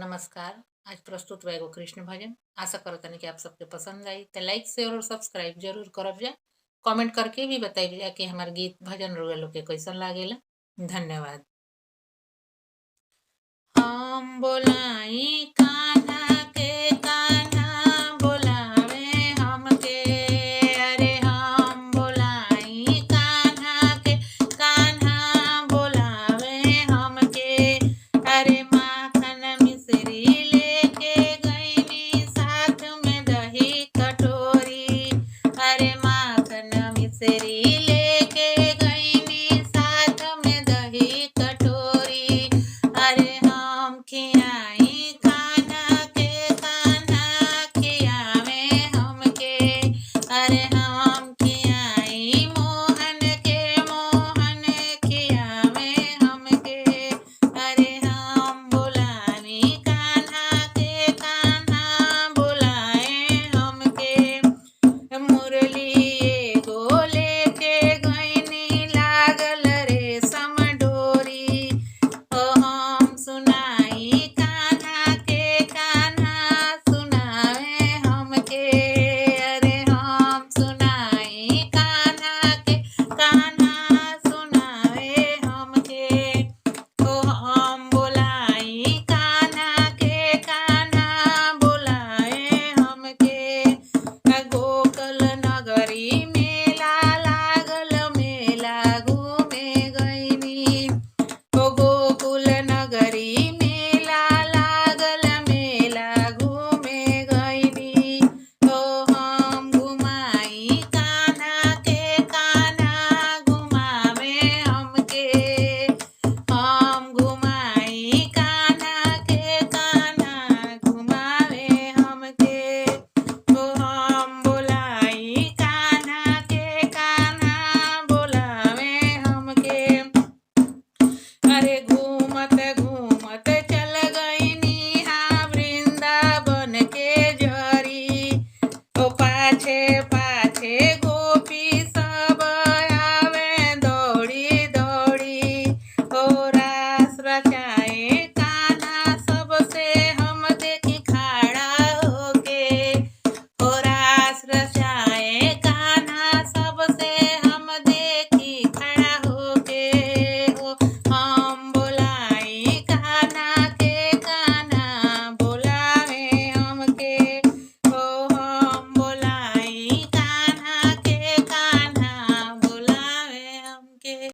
नमस्कार। आज प्रस्तुत बा एगो कृष्ण भजन। आशा करतनी कि आप सबके पसंद आई। तो लाइक शेयर और सब्सक्राइब जरूर करब जा। कमेंट करके भी बताइब जा कि हमार गीत भजन रउआ लोग के कैसन लागेला। धन्यवाद। हम बोलाई कान्हा के, कान्हा बोलावे हमके। अरे हम बोलाई कान्हा के, कान्हा बोलावे हमके। अरे माखन मिश्री लेके गईनी, साथ में दही कटोरी। अरे माखन मिश्री लेके गईनी, साथ में दही कटोरी। अरे हम खिया